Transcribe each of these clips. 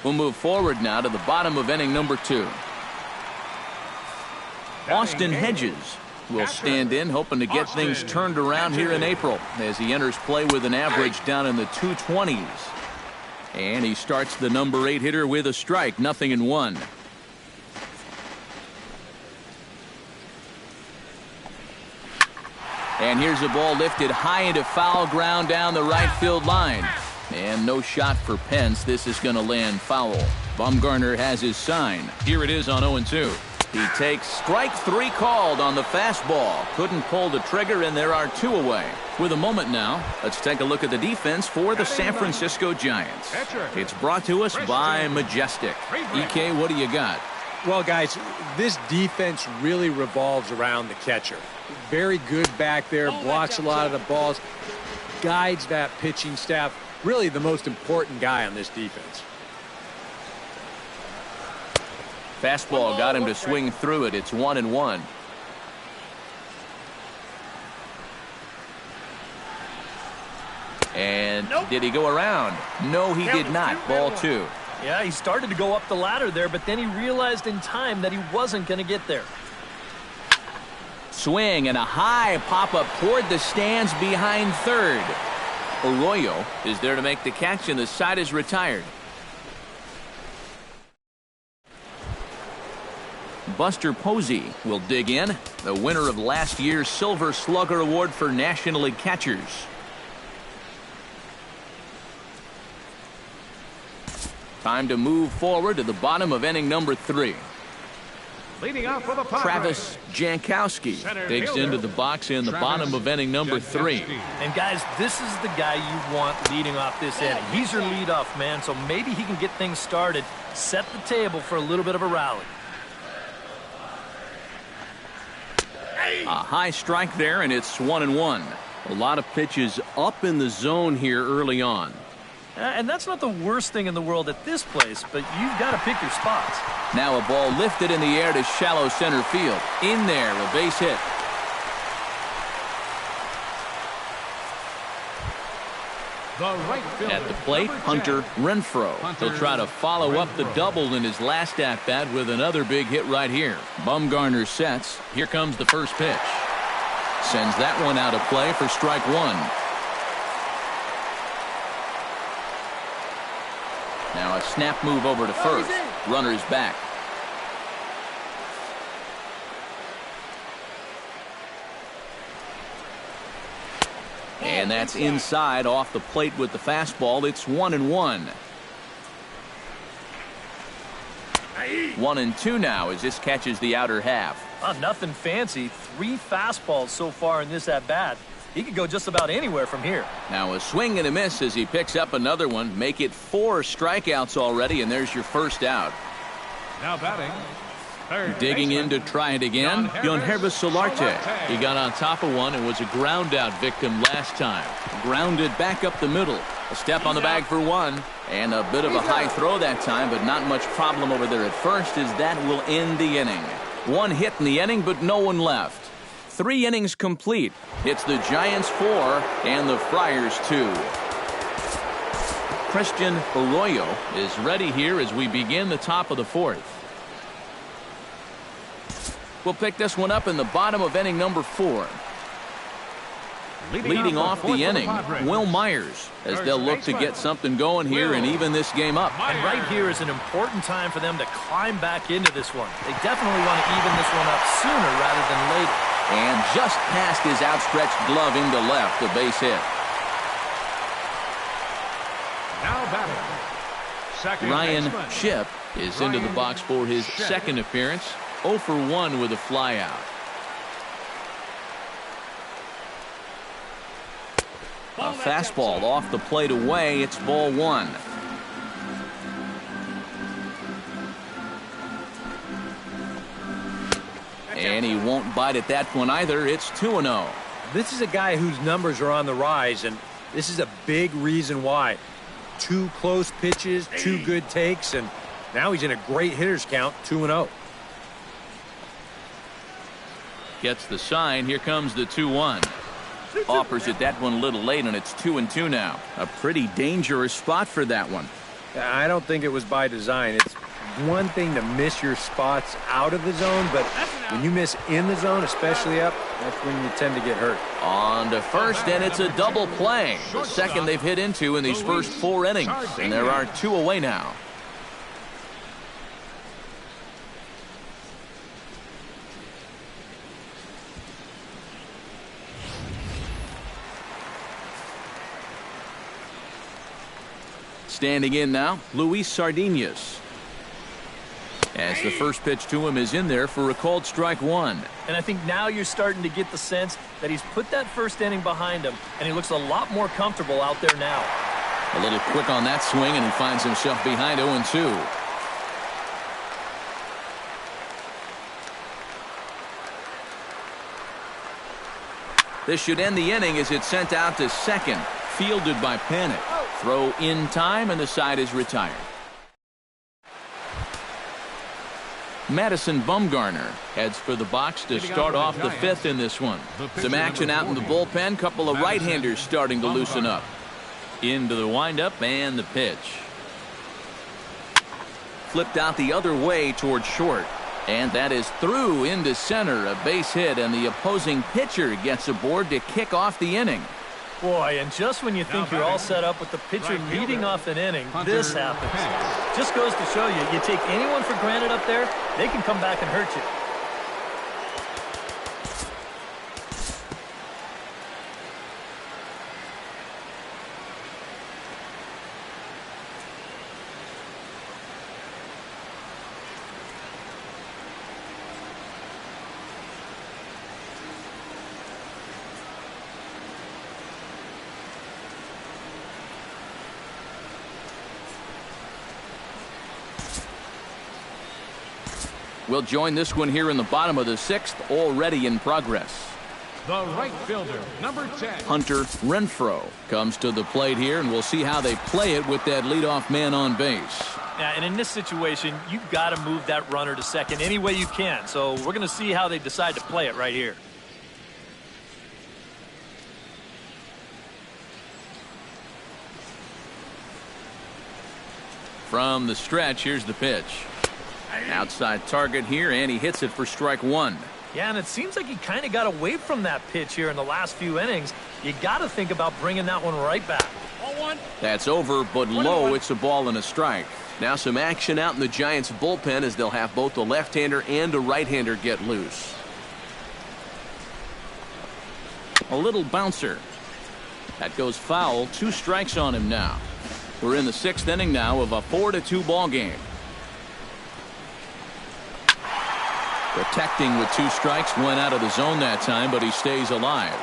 We'll move forward now to the bottom of inning number 2. Austin Hedges will stand in, hoping to get things turned around here in April as he enters play with an average down in the 220s. And he starts the number 8 hitter with a strike, 0-1. And here's a ball lifted high into foul ground down the right field line. And no shot for Pence. This is going to land foul. Bumgarner has his sign. Here it is on 0-2. He takes strike 3 called on the fastball. Couldn't pull the trigger, and there are 2 away. With a moment now, let's take a look at the defense for the San Francisco Giants. It's brought to us by Majestic. EK, what do you got? Well, guys, this defense really revolves around the catcher. Very good back there, blocks a lot of the balls, guides that pitching staff. Really the most important guy on this defense. Fastball got him to swing through it. It's 1-1. And did he go around? No, he did not. Ball 2. Yeah, he started to go up the ladder there, but then he realized in time that he wasn't going to get there. Swing and a high pop-up toward the stands behind third. Arroyo is there to make the catch, and the side is retired. Buster Posey will dig in, the winner of last year's Silver Slugger Award for National League catchers. Time to move forward to the bottom of inning number 3. Leading off for the Travis Jankowski digs into the box in the bottom of inning number 3. And guys, this is the guy you want leading off this inning. He's your leadoff man, so maybe he can get things started, set the table for a little bit of a rally. A high strike there, and it's 1-1. A lot of pitches up in the zone here early on. And that's not the worst thing in the world at this place, but you've got to pick your spots. Now a ball lifted in the air to shallow center field. In there, a base hit. At the plate, Hunter Renfroe. He'll try to follow up the double in his last at-bat with another big hit right here. Bumgarner sets. Here comes the first pitch. Sends that one out of play for strike 1. Now a snap move over to first. Runner's back. And that's inside off the plate with the fastball. It's 1-1. 1-2 now as this catches the outer half. Nothing fancy. 3 fastballs so far in this at-bat. He could go just about anywhere from here. Now a swing and a miss as he picks up another one. Make it 4 strikeouts already, and there's your first out. Now batting. Digging in to try it again, Yangervis Solarte. He got on top of one and was a ground out victim last time. Grounded back up the middle. A step on the bag for 1. And a bit of a high throw that time, but not much problem over there at first, as that will end the inning. 1 hit in the inning, but no one left. 3 innings complete. It's the Giants 4 and the Friars 2. Christian Arroyo is ready here as we begin the top of the 4th. We'll pick this one up in the bottom of inning number 4. Leading off the inning, Will Myers, as they'll look to get something going here and even this game up. And right here is an important time for them to climb back into this one. They definitely want to even this one up sooner rather than later. And just past his outstretched glove into left, a base hit. Now batting. Ryan Shipp is into the box for his second appearance. 0 for 1 with a flyout. A fastball off the plate away. It's ball 1. And he won't bite at that one either. It's 2-0. This is a guy whose numbers are on the rise, and this is a big reason why. 2 close pitches, 2 good takes, and now he's in a great hitter's count, 2-0. Gets the sign. Here comes the 2-1. Offers it that one a little late, and it's 2-2 now. A pretty dangerous spot for that one. I don't think it was by design. It's one thing to miss your spots out of the zone, but when you miss in the zone, especially up, that's when you tend to get hurt. On to first, and it's a double play. The second they've hit into in these first 4 innings, and there are 2 away now. Standing in now, Luis Sardinas. As the first pitch to him is in there for a called strike 1. And I think now you're starting to get the sense that he's put that first inning behind him, and he looks a lot more comfortable out there now. A little quick on that swing, and he finds himself behind 0-2. This should end the inning as it's sent out to second, fielded by Panik. Throw in time, and the side is retired. Madison Bumgarner heads for the box to start off the 5th in this one. Some action out in the bullpen. Couple of right-handers starting to loosen up. Into the windup and the pitch. Flipped out the other way towards short. And that is through into center. A base hit, and the opposing pitcher gets aboard to kick off the inning. Boy, and just when you think you're all set up with the pitcher leading off an inning, this happens. Just goes to show you, you take anyone for granted up there, they can come back and hurt you. We'll join this one here in the bottom of the 6th, already in progress. The right fielder, number 10. Hunter Renfroe comes to the plate here, and we'll see how they play it with that leadoff man on base. Yeah, and in this situation, you've got to move that runner to second any way you can. So we're going to see how they decide to play it right here. From the stretch, here's the pitch. Outside target here, and he hits it for strike 1. Yeah, and it seems like he kind of got away from that pitch here in the last few innings. You got to think about bringing that one right back. That's over, but low. It's a ball and a strike. Now some action out in the Giants bullpen as they'll have both a left-hander and a right-hander get loose. A little bouncer. That goes foul. 2 strikes on him now. We're in the 6th inning now of a 4-2 ball game. Protecting with 2 strikes, went out of the zone that time, but he stays alive.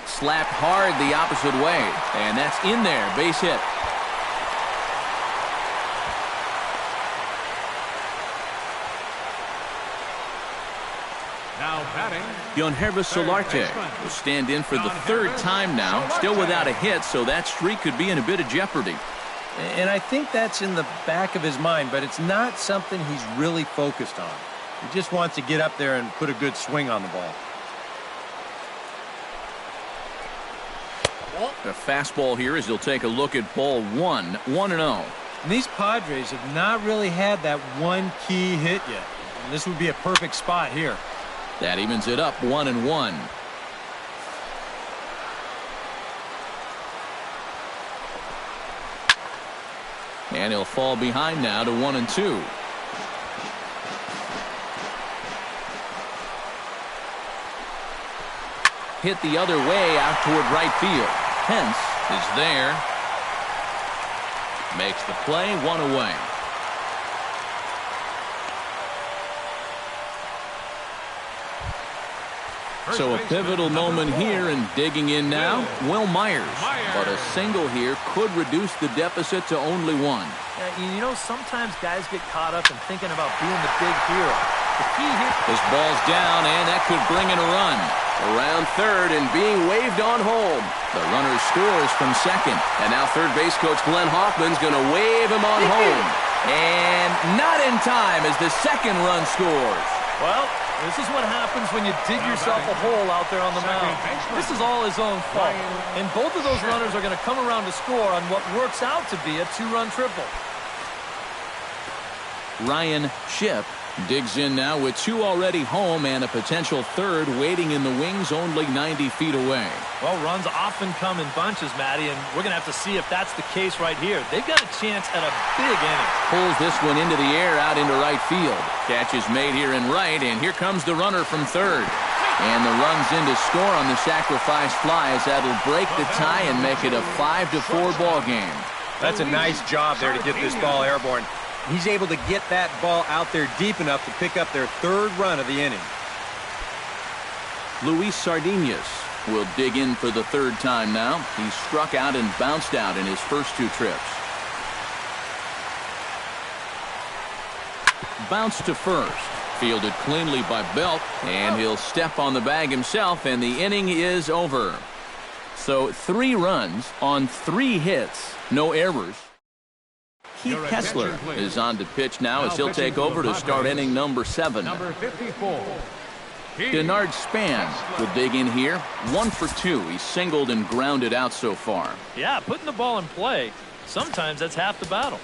Slapped hard the opposite way, and that's in there. Base hit. Now batting, Yangervis Solarte will stand in for the 3rd time now, still without a hit, so that streak could be in a bit of jeopardy. And I think that's in the back of his mind, but it's not something he's really focused on. He just wants to get up there and put a good swing on the ball. A fastball here as he'll take a look at ball 1, 1-0. And these Padres have not really had that one key hit yet. And this would be a perfect spot here. That evens it up 1-1. And he'll fall behind now to 1-2. Hit the other way out toward right field. Pence is there. Makes the play, 1 away. So a pivotal moment here, and digging in now, Will Myers. But a single here could reduce the deficit to only 1. You know, sometimes guys get caught up in thinking about being the big hero. The key here. This ball's down, and that could bring in a run. Around third and being waved on home. The runner scores from second. And now third base coach Glenn Hoffman's going to wave him on home. And not in time as the second run scores. Well, This is what happens when you dig yourself a hole out there on the mound. This is all his own fault. And both of those runners are going to come around to score on what works out to be a two-run triple. Ryan Shipp digs in now with two already home and a potential third waiting in the wings only 90 feet away. Well, runs often come in bunches, Matty, and we're going to have to see if that's the case right here. They've got a chance at a big inning. Pulls this one into the air out into right field. Catch is made here in right, and here comes the runner from third. And the runs in to score on the sacrifice fly as that'll break the tie and make it a 5-4 ball game. That's a nice job there to get this ball airborne. He's able to get that ball out there deep enough to pick up their third run of the inning. Luis Sardinas will dig in for the third time now. He struck out and bounced out in his first two trips. Bounce to first. Fielded cleanly by Belt, and he'll step on the bag himself, and the inning is over. So 3 runs on 3 hits, no errors. Keith Kessler is on to pitch now as he'll take over to start inning number 7. Number 54. Denard Span will dig in here. 1 for 2. He's singled and grounded out so far. Yeah, putting the ball in play, sometimes that's half the battle.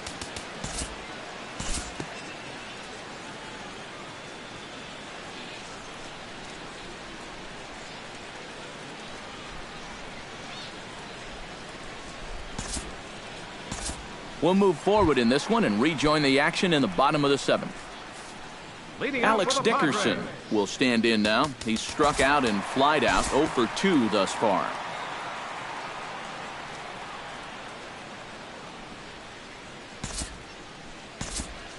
We'll move forward in this one and rejoin the action in the bottom of the 7th. Alex Dickerson will stand in now. He's struck out and flied out 0 for 2 thus far.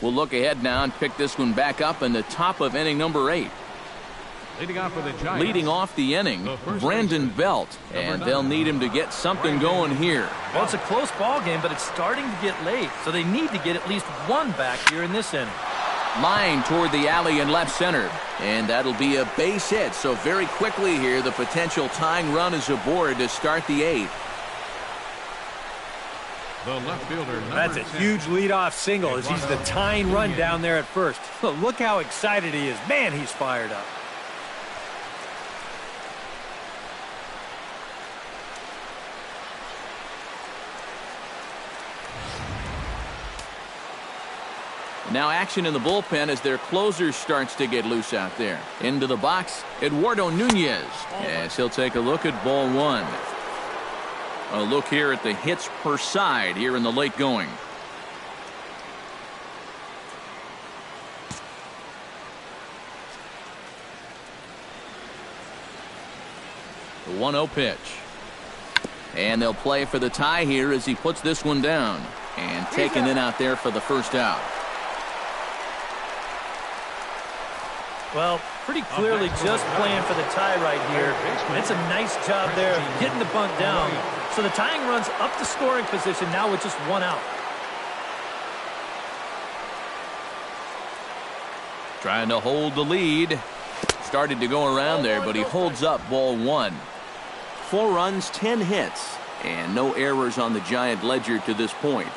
We'll look ahead now and pick this one back up in the top of inning number 8. Leading off the inning, Brandon Belt, and they'll need him to get something going here. Well, it's a close ball game, but it's starting to get late, so they need to get at least one back here in this inning. Line toward the alley in left center, and that'll be a base hit. So very quickly here, the potential tying run is aboard to start the 8th. The left fielder, That's a huge leadoff single as he's the tying run down there at first. Look how excited he is. Man, he's fired up. Now action in the bullpen as their closer starts to get loose out there. Into the box, Eduardo Nunez, as he'll take a look at ball 1. A look here at the hits per side here in the late going. The 1-0 pitch. And they'll play for the tie here as he puts this one down. And taken in out there for the first out. Well, pretty clearly just playing for the tie right here. It's a nice job there of getting the bunt down. So the tying run's up to scoring position now with just 1 out. Trying to hold the lead. Started to go around there, but he holds up ball 1. 4 runs, 10 hits, and no errors on the Giant ledger to this point.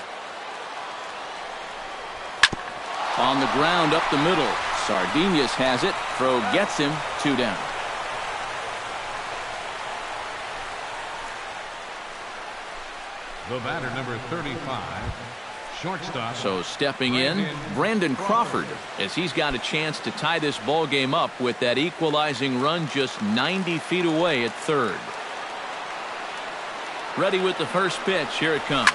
On the ground up the middle. Sardinas has it. Throw gets him. 2 down. The batter, number 35, shortstop. So stepping in, Brandon Crawford, as he's got a chance to tie this ball game up with that equalizing run just 90 feet away at third. Ready with the first pitch. Here it comes.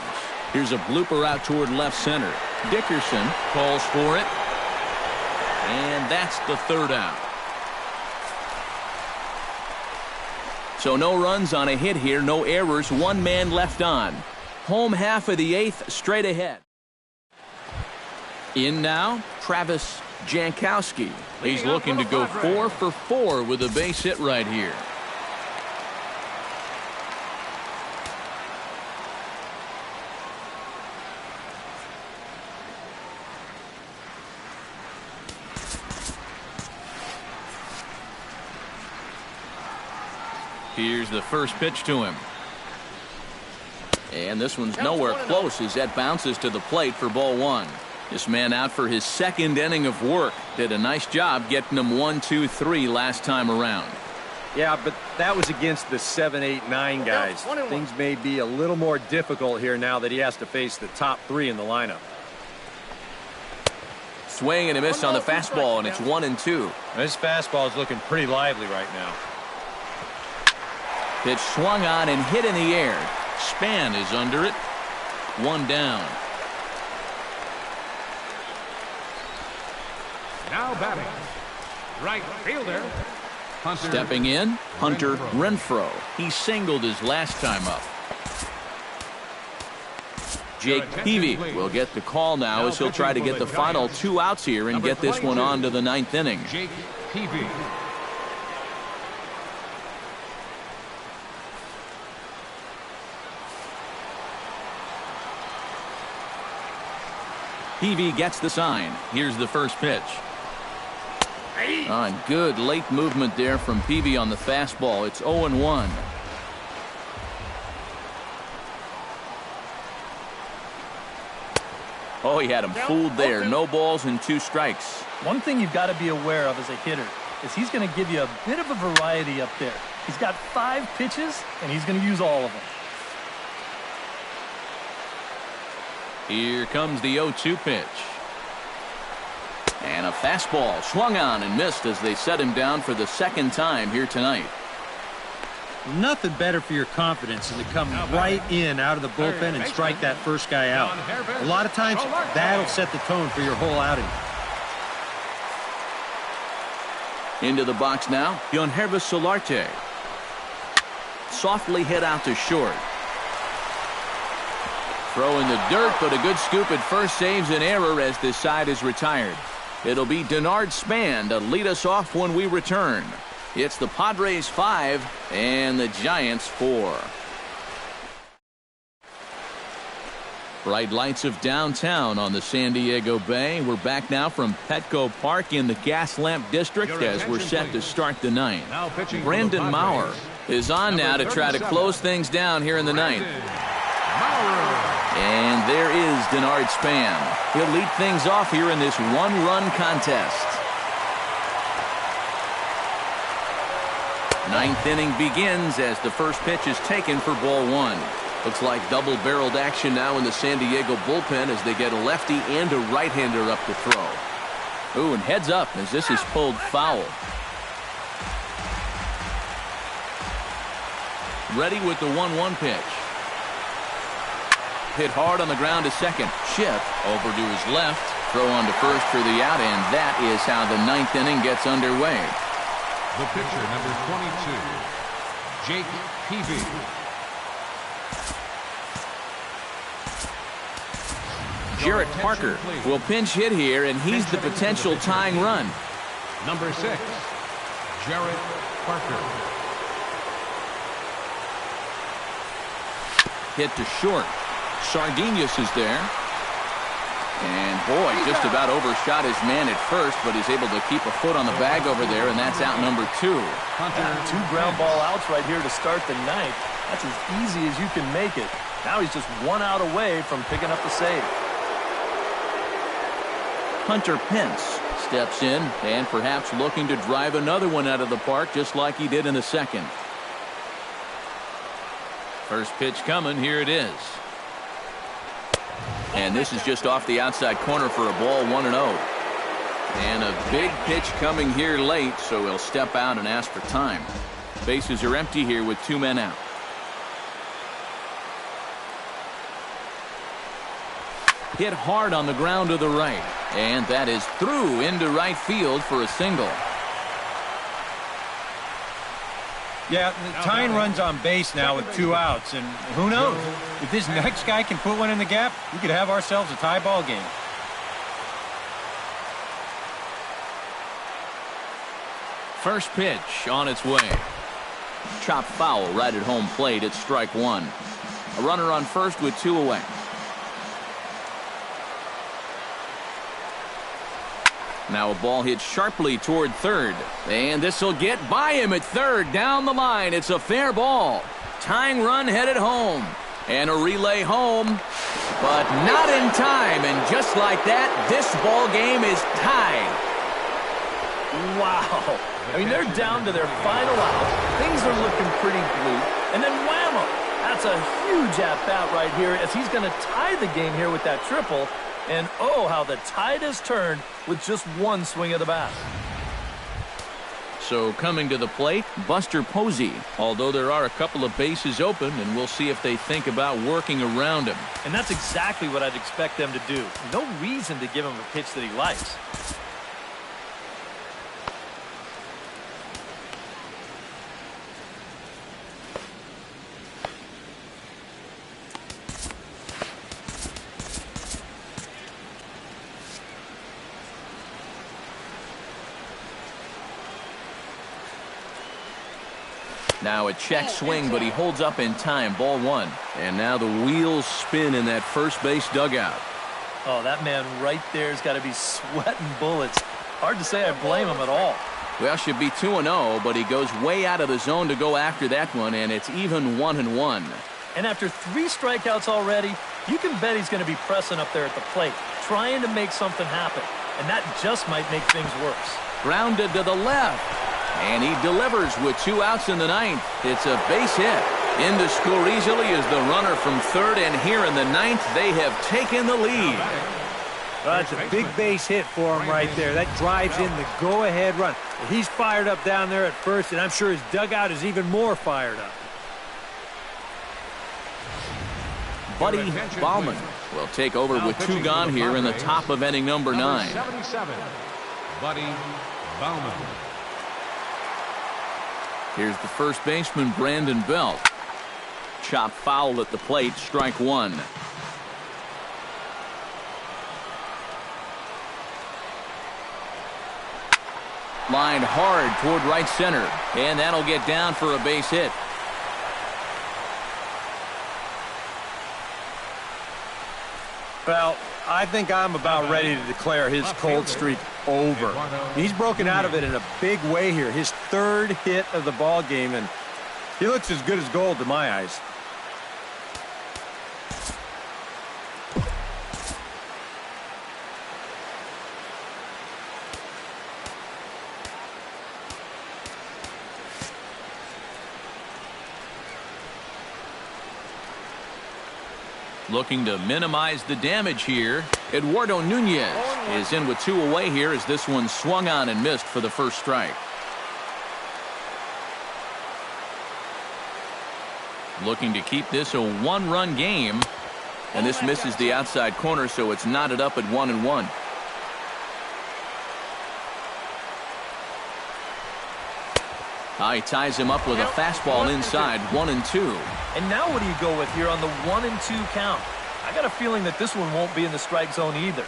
Here's a blooper out toward left center. Dickerson calls for it. And that's the third out. So no runs on a hit here, no errors, 1 man left on. Home half of the 8th straight ahead. In now, Travis Jankowski. He's looking to go 4 for 4 with a base hit right here. Here's the first pitch to him. And this one's nowhere close as that bounces to the plate for ball 1. This man out for his second inning of work. Did a nice job getting him 1, 2, 3 last time around. Yeah, but that was against the 7, 8, 9 guys. Things may be a little more difficult here now that he has to face the top 3 in the lineup. Swing and a miss on the fastball, and it's 1 and 2. This fastball is looking pretty lively right now. Pitch swung on and hit in the air. Span is under it. 1 down. Now batting, right fielder, Hunter. Stepping in, Hunter Renfroe. He singled his last time up. Jake Peavy will get the call now as he'll try to get the final 2 outs here and get this one on to the 9th inning. Jake Peavy. Peavy gets the sign. Here's the first pitch. And good late movement there from Peavy on the fastball. It's 0-1. Oh, he had him fooled there. No balls and 2 strikes. One thing you've got to be aware of as a hitter is he's going to give you a bit of a variety up there. He's got 5 pitches, and he's going to use all of them. Here comes the 0-2 pitch. And a fastball swung on and missed as they set him down for the second time here tonight. Nothing better for your confidence than to come right in out of the bullpen and strike that first guy out. A lot of times, that'll set the tone for your whole outing. Into the box now, Yangervis Solarte. Softly hit out to short. Throw in the dirt, but a good scoop at first saves an error as this side is retired. It'll be Denard Span to lead us off when we return. It's the Padres 5 and the Giants 4. Bright lights of downtown on the San Diego Bay. We're back now from Petco Park in the Gaslamp District as we're set to start the 9th. Brandon Maurer is on now to try to close things down here in the 9th. And there is Denard Span. He'll lead things off here in this 1-run contest. 9th inning begins as the first pitch is taken for ball 1. Looks like double-barreled action now in the San Diego bullpen as they get a lefty and a right-hander up to throw. Ooh, and heads up as this is pulled foul. Ready with the 1-1 pitch. Hit hard on the ground to second. Chip over to his left. Throw on to first for the out, and that is how the 9th inning gets underway. The pitcher, number 22, Jake Peavy. Jarrett Parker will pinch hit here, and he's the potential tying run. Number 6, Jarrett Parker. Hit to short. Sardinius is there. And boy, just about overshot his man at first, but he's able to keep a foot on the bag over there, and that's out number 2. Yeah, 2 ground ball outs right here to start the 9th. That's as easy as you can make it. Now he's just 1 out away from picking up the save. Hunter Pence steps in and perhaps looking to drive another one out of the park just like he did in the second. First pitch coming. Here it is. And this is just off the outside corner for a ball, 1-0. And a big pitch coming here late, so he'll step out and ask for time. Bases are empty here with 2 men out. Hit hard on the ground to the right. And that is through into right field for a single. Yeah, tying runs on base now with 2 outs, and who knows? If this next guy can put one in the gap, we could have ourselves a tie ball game. First pitch on its way. Chopped foul right at home plate. It's strike 1. A runner on first with 2 away. Now a ball hit sharply toward third. And this will get by him at third. Down the line. It's a fair ball. Tying run headed home. And a relay home, but not in time. And just like that, this ball game is tied. Wow. I mean, they're down to their final out. Things are looking pretty bleak. And then whammo. That's a huge at-bat right here as he's going to tie the game here with that triple. And oh, how the tide has turned with just one swing of the bat. So coming to the plate, Buster Posey. Although there are a couple of bases open, and we'll see if they think about working around him. And that's exactly what I'd expect them to do. No reason to give him a pitch that he likes. Now a check swing, but he holds up in time. Ball one. And now the wheels spin in that first base dugout. Oh, that man right there has got to be sweating bullets. Hard to say I blame him at all. Well, should be 2-0, but he goes way out of the zone to go after that one, and it's even 1-1. And after 3 strikeouts already, you can bet he's going to be pressing up there at the plate, trying to make something happen. And that just might make things worse. Grounded to the left. And he delivers with 2 outs in the 9th. It's a base hit. In to score easily is the runner from third, and here in the 9th, they have taken the lead. Well, that's a big base hit for him right there. That drives in the go-ahead run. He's fired up down there at first, and I'm sure his dugout is even more fired up. Buddy Baumann will take over with 2 gone here in the top of inning number 9. 77, Buddy Baumann. Here's the first baseman, Brandon Belt. Chop foul at the plate, strike 1. Lined hard toward right center, and that'll get down for a base hit. Well, I think I'm about ready to declare his cold streak over. He's broken out of it in a big way here. His 3rd hit of the ball game, and he looks as good as gold to my eyes. Looking to minimize the damage here. Eduardo Nunez is in with 2 away here as this one swung on and missed for the first strike. Looking to keep this a 1-run game. And this misses the outside corner, so it's knotted up at 1-1. He ties him up with a fastball inside, 1-2. And now what do you go with here on the 1-2 count? I got a feeling that this one won't be in the strike zone either.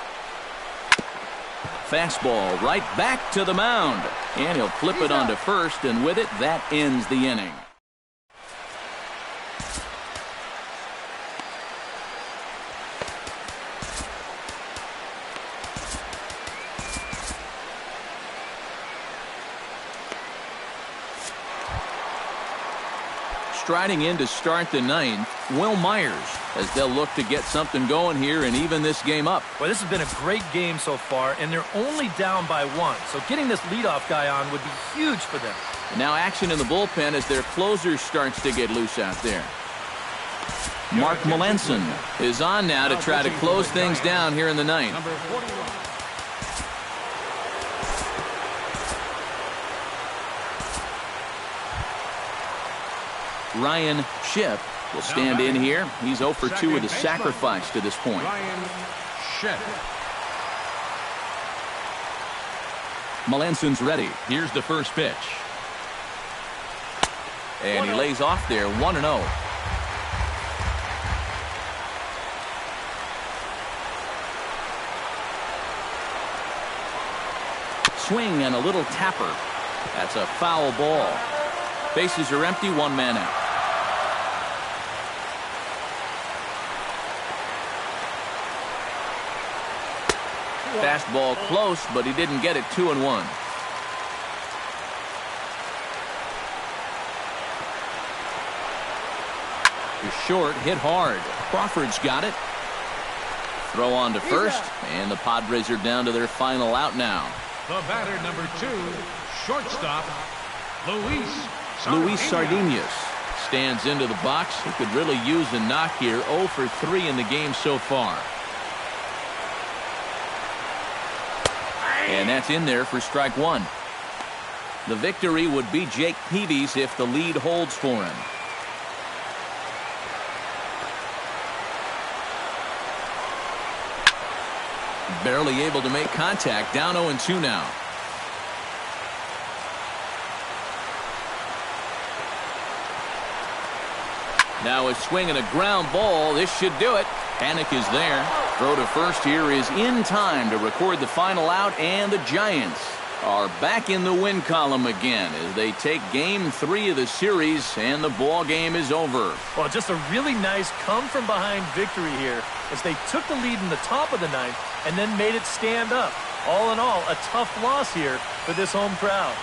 Fastball right back to the mound. And he'll flip it onto first, and with it, that ends the inning. Striding in to start the 9th, Will Myers, as they'll look to get something going here and even this game up. Well, this has been a great game so far, and they're only down by 1. So getting this leadoff guy on would be huge for them. And now action in the bullpen as their closer starts to get loose out there. Mark Melanson is on now to try to close things down here in the 9th. Number 41. Ryan Shipp will stand in here. He's 0 for 2 with a sacrifice to this point. Ryan Shipp. Melanson's ready. Here's the first pitch. And he lays off there, 1-0. Swing and a little tapper. That's a foul ball. Bases are empty, 1 man out. Fastball close, but he didn't get it. 2-1. Is short, hit hard. Crawford's got it. Throw on to first, and the Padres are down to their final out now. The batter, number 2, shortstop, Luis Sardinas stands into the box. He could really use a knock here. 0 for 3 in the game so far. And that's in there for strike 1. The victory would be Jake Peavy's if the lead holds for him. Barely able to make contact. Down 0-2 now. Now a swing and a ground ball. This should do it. Panic is there. Throw to first here is in time to record the final out, and the Giants are back in the win column again as they take game 3 of the series, and the ball game is over. Well, just a really nice come-from-behind victory here as they took the lead in the top of the 9th and then made it stand up. All in all, a tough loss here for this home crowd.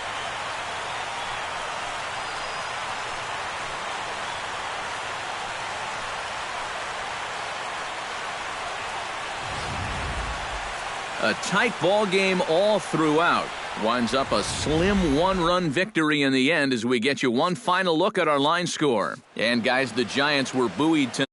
A tight ball game all throughout. Winds up a slim 1-run victory in the end as we get you one final look at our line score. And guys, the Giants were buoyed tonight.